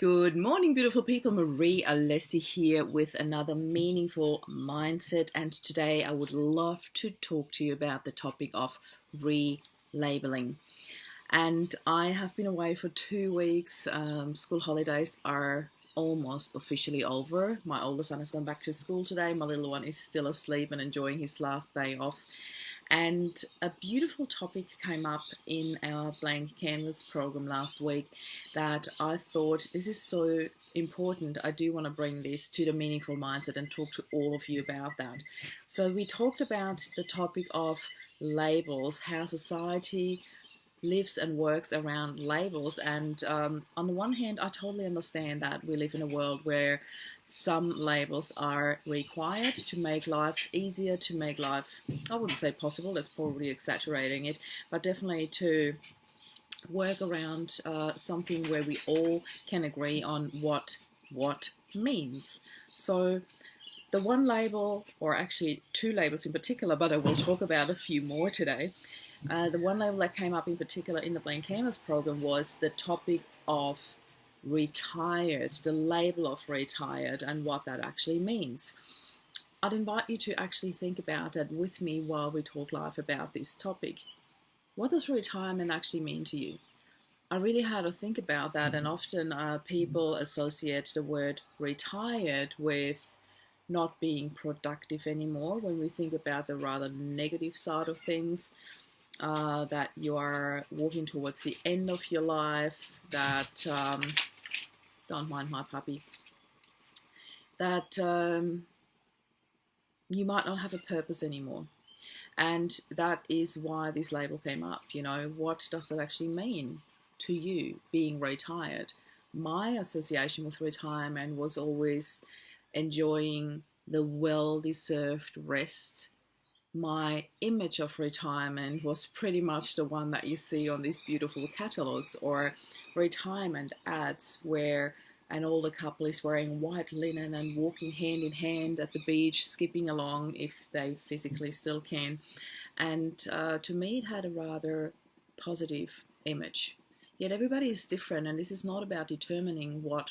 Good morning, beautiful people. Marie Alessi here with another meaningful mindset. And today I would love to talk to you about the topic of relabeling. And I have been away for 2 weeks. School holidays are almost officially over. My older son has gone back to school today. My little one is still asleep and enjoying his last day off. And a beautiful topic came up in our blank canvas program last week that I thought this is so important. I do want to bring this to the meaningful mindset and talk to all of you about that. So, we talked about the topic of labels, how society lives and works around labels. And on the one hand, I totally understand that we live in a world where some labels are required to make life easier, to make life, I wouldn't say possible, that's probably exaggerating it, but definitely to work around something where we all can agree on what means. So the one label, or actually two labels in particular, but I will talk about a few more today. The one label that came up in particular in the Blank Canvas program was the topic of retired, the label of retired, and what that actually means. I'd invite you to actually think about it with me while we talk live about this topic. What does retirement actually mean to you? I really had to think about that, and often people associate the word retired with not being productive anymore when we think about the rather negative side of things. That you are walking towards the end of your life, that, don't mind my puppy, that you might not have a purpose anymore. And that is why this label came up. You know, what does it actually mean to you being retired? My association with retirement was always enjoying the well-deserved rest. My image of retirement was pretty much the one that you see on these beautiful catalogs or retirement ads where an older couple is wearing white linen and walking hand in hand at the beach, skipping along if they physically still can. And to me, it had a rather positive image. Yet everybody is different, and this is not about determining what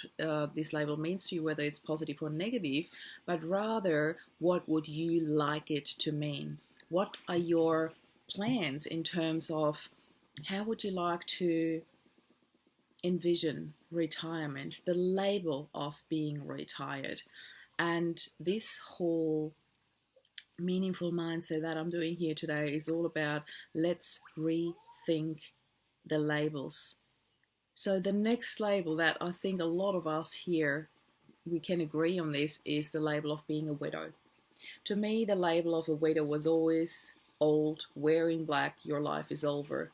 this label means to you, whether it's positive or negative, but rather what would you like it to mean? What are your plans in terms of how would you like to envision retirement, the label of being retired? And this whole meaningful mindset that I'm doing here today is all about let's rethink the labels. So the next label that I think a lot of us here we can agree on this is the label of being a widow. To me, the label of a widow was always old, wearing black, your life is over.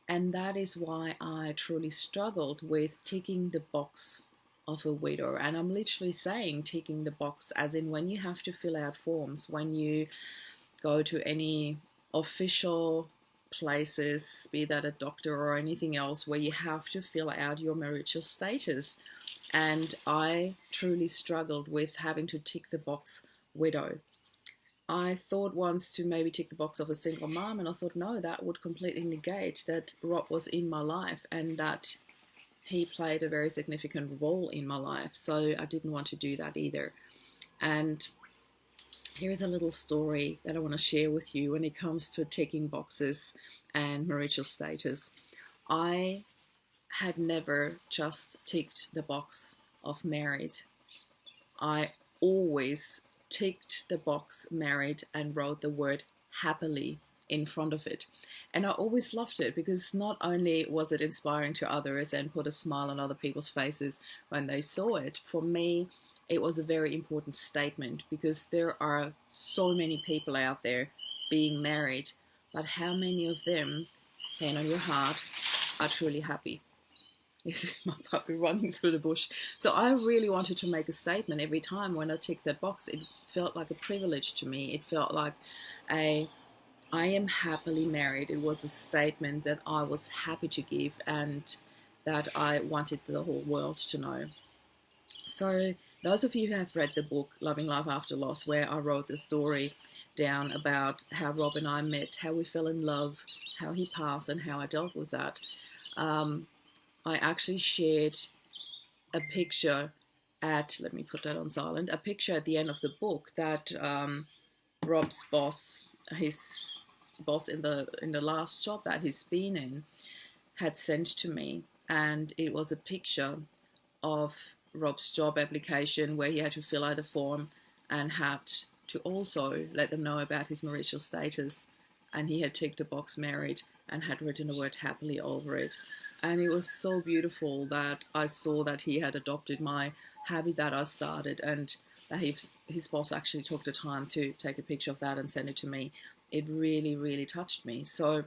And that is why I truly struggled with ticking the box of a widow. And I'm literally saying ticking the box as in when you have to fill out forms, when you go to any official places, be that a doctor or anything else, where you have to fill out your marital status. And I truly struggled with having to tick the box widow. I thought once to maybe tick the box of a single mom, and I thought, no, that would completely negate that Rob was in my life and that he played a very significant role in my life. So I didn't want to do that either. And here is a little story that I want to share with you when it comes to ticking boxes and marital status. I had never just ticked the box of married. I always ticked the box married and wrote the word happily in front of it. And I always loved it because not only was it inspiring to others and put a smile on other people's faces when they saw it, for me, it was a very important statement because there are so many people out there being married, but how many of them, hand on your heart, are truly happy? This is my puppy running through the bush. So I really wanted to make a statement every time when I ticked that box. It felt like a privilege to me. It felt like I am happily married. It was a statement that I was happy to give and that I wanted the whole world to know. So those of you who have read the book Loving Life After Loss, where I wrote the story down about how Rob and I met, how we fell in love, how he passed and how I dealt with that, I actually shared a picture at, let me put that on silent, a picture at the end of the book that Rob's boss, his boss in the last job that he's been in, had sent to me, and it was a picture of Rob's job application where he had to fill out a form and had to also let them know about his marital status. And he had ticked a box married and had written the word happily over it. And it was so beautiful that I saw that he had adopted my habit that I started, and that his boss actually took the time to take a picture of that and send it to me. It really, really touched me. So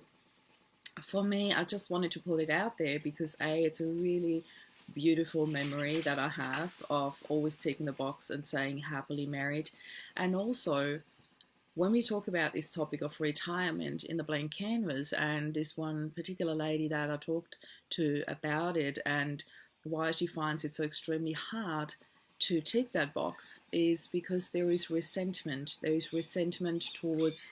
for me, I just wanted to put it out there because it's a really beautiful memory that I have of always ticking the box and saying happily married. And also, when we talk about this topic of retirement in the blank canvas, and this one particular lady that I talked to about it and why she finds it so extremely hard to tick that box, is because there is resentment. There is resentment towards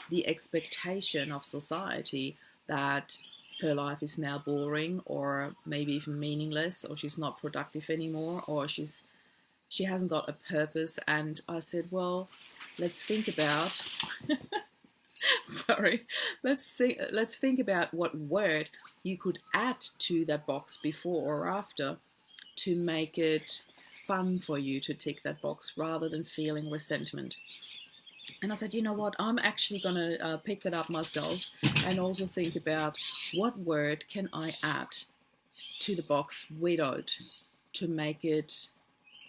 the expectation of society that her life is now boring or maybe even meaningless, or she's not productive anymore, or she hasn't got a purpose. And I said, well, let's think about sorry, let's think about what word you could add to that box before or after to make it fun for you to tick that box rather than feeling resentment. And I said, you know what, I'm actually going to pick that up myself and also think about what word can I add to the box widowed to make it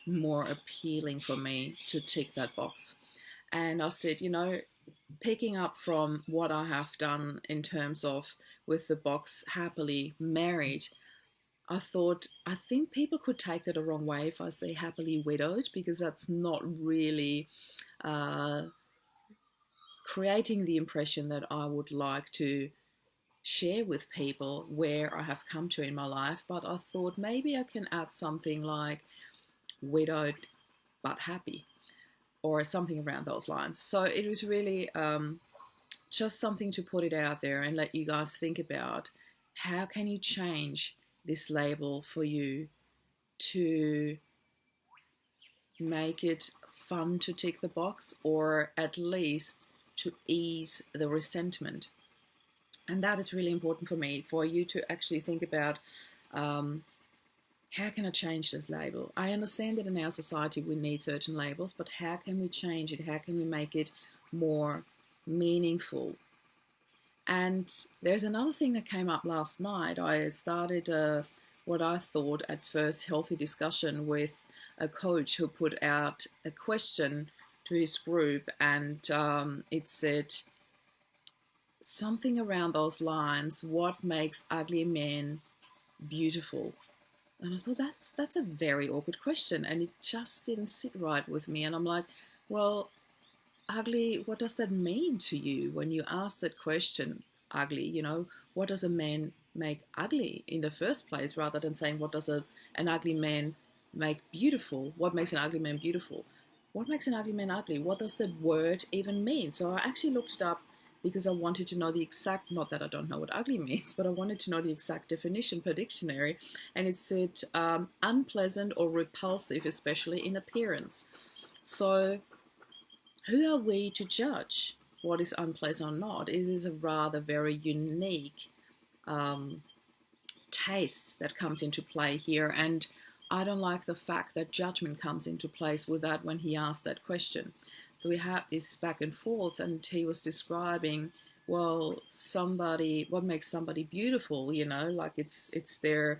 more appealing for me to tick that box. And I said, picking up from what I have done in terms of with the box happily married, I think people could take that a wrong way if I say happily widowed, because that's not really uh, creating the impression that I would like to share with people where I have come to in my life. But I thought maybe I can add something like widowed but happy, or something around those lines. So it was really just something to put it out there and let you guys think about how can you change this label for you to make it fun to tick the box, or at least to ease the resentment. And that is really important for me, for you to actually think about how can I change this label? I understand that in our society we need certain labels, but how can we change it? How can we make it more meaningful? And there's another thing that came up last night. I started what I thought at first healthy discussion with a coach who put out a question to his group, and it said something around those lines: what makes ugly men beautiful? And I thought that's a very awkward question, and it just didn't sit right with me. And I'm like, well, ugly, what does that mean to you when you ask that question? Ugly, what does a man make ugly in the first place, rather than saying what does an ugly man make beautiful? What makes an ugly man beautiful? What makes an ugly man ugly? What does that word even mean? So I actually looked it up because I wanted to know the exact, not that I don't know what ugly means, but I wanted to know the exact definition per dictionary. And it said unpleasant or repulsive, especially in appearance. So who are we to judge what is unpleasant or not? It is a rather very unique taste that comes into play here. And I don't like the fact that judgment comes into place with that when he asked that question. So we had this back and forth, and he was describing, well, what makes somebody beautiful, like it's their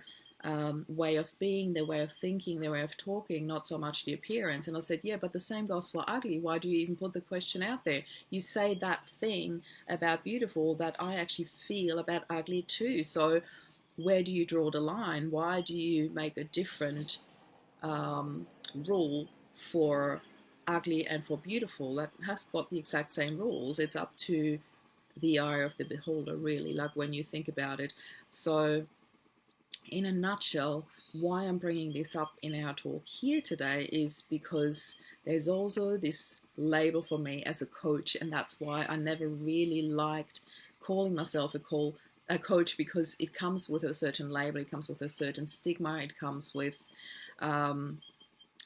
way of being, their way of thinking, their way of talking, not so much the appearance. And I said, yeah, but the same goes for ugly. Why do you even put the question out there? You say that thing about beautiful that I actually feel about ugly too. So where do you draw the line? Why do you make a different rule for ugly and for beautiful? That has got the exact same rules. It's up to the eye of the beholder, really, like when you think about it. So in a nutshell, why I'm bringing this up in our talk here today is because there's also this label for me as a coach, and that's why I never really liked calling myself a a coach because it comes with a certain label, it comes with a certain stigma, it comes with um,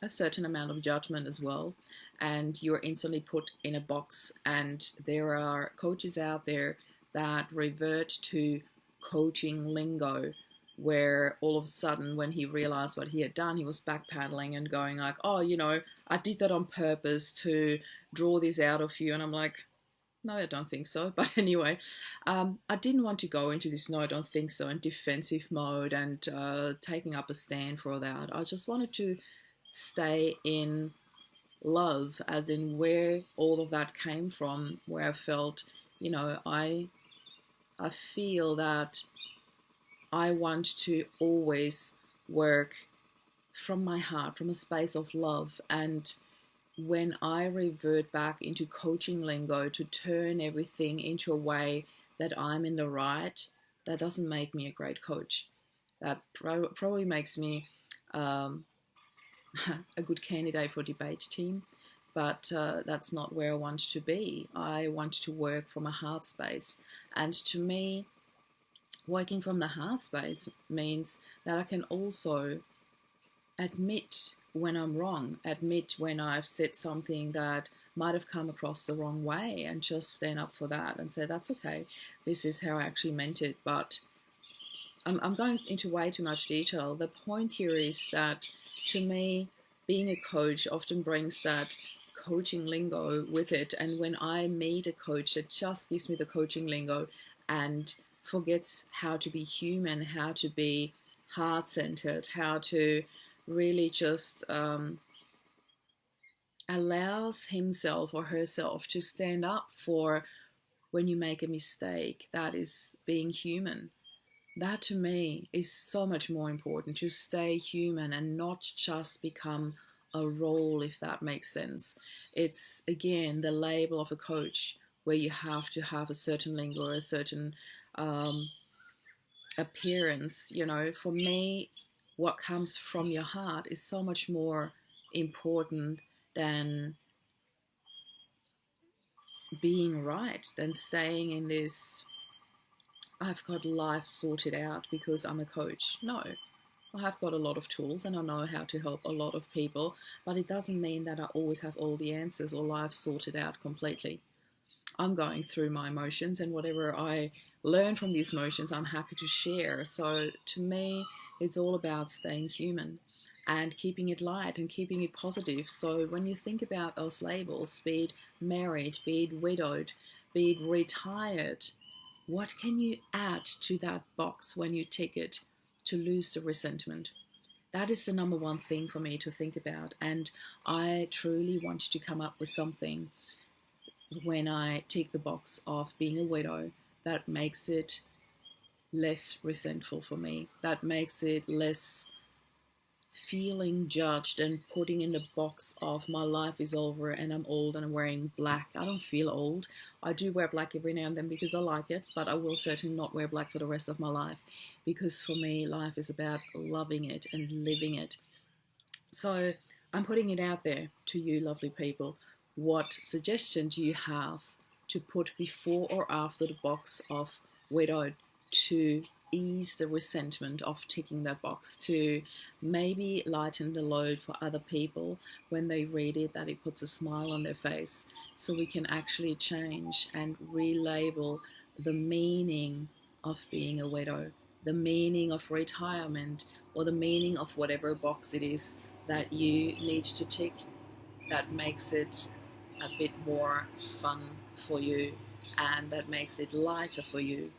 a certain amount of judgment as well, and you're instantly put in a box. And there are coaches out there that revert to coaching lingo, where all of a sudden when he realized what he had done, he was backpedaling and going like, oh, I did that on purpose to draw this out of you. And I'm like, no, I don't think so. But anyway, I didn't want to go into this no, I don't think so, and defensive mode and taking up a stand for that. I just wanted to stay in love, as in where all of that came from, where I felt, I feel that I want to always work from my heart, from a space of love. And when I revert back into coaching lingo to turn everything into a way that I'm in the right, that doesn't make me a great coach. That probably makes me um, a good candidate for debate team, but that's not where I want to be. I want to work from a heart space. And to me, working from the heart space means that I can also admit when I'm wrong, admit when I've said something that might have come across the wrong way, and just stand up for that and say, that's okay. This is how I actually meant it. But I'm going into way too much detail. The point here is that to me, being a coach often brings that coaching lingo with it. And when I meet a coach that just gives me the coaching lingo and forgets how to be human, how to be heart centered, how to really just allows himself or herself to stand up for when you make a mistake, that is being human. That to me is so much more important, to stay human and not just become a role, if that makes sense. It's again the label of a coach where you have to have a certain lingo or a certain um, appearance. For me, what comes from your heart is so much more important than being right, than staying in this I've got life sorted out because I'm a coach. No, I have got a lot of tools and I know how to help a lot of people, but it doesn't mean that I always have all the answers or life sorted out completely. I'm going through my emotions, and whatever I learn from these emotions, I'm happy to share. So to me, it's all about staying human and keeping it light and keeping it positive. So when you think about those labels, be it married, be it widowed, be it retired, what can you add to that box when you tick it to lose the resentment? That is the number one thing for me to think about. And I truly want to come up with something when I tick the box of being a widow that makes it less resentful for me, that makes it less feeling judged and putting in the box of my life is over and I'm old and I'm wearing black. I don't feel old. I do wear black every now and then because I like it, but I will certainly not wear black for the rest of my life, because for me, life is about loving it and living it. So I'm putting it out there to you, lovely people. What suggestion do you have to put before or after the box of widowed to ease the resentment of ticking that box, to maybe lighten the load for other people when they read it, that it puts a smile on their face, so we can actually change and relabel the meaning of being a widow, the meaning of retirement, or the meaning of whatever box it is that you need to tick, that makes it a bit more fun for you, and that makes it lighter for you,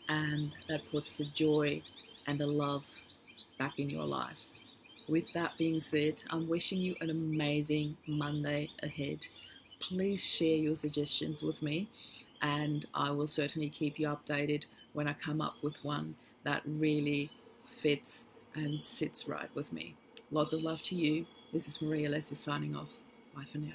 and that puts the joy and the love back in your life. With that being said, I'm wishing you an amazing Monday ahead. Please share your suggestions with me, and I will certainly keep you updated when I come up with one that really fits and sits right with me. Lots of love to you. This is Maria Lesser signing off. Bye for now.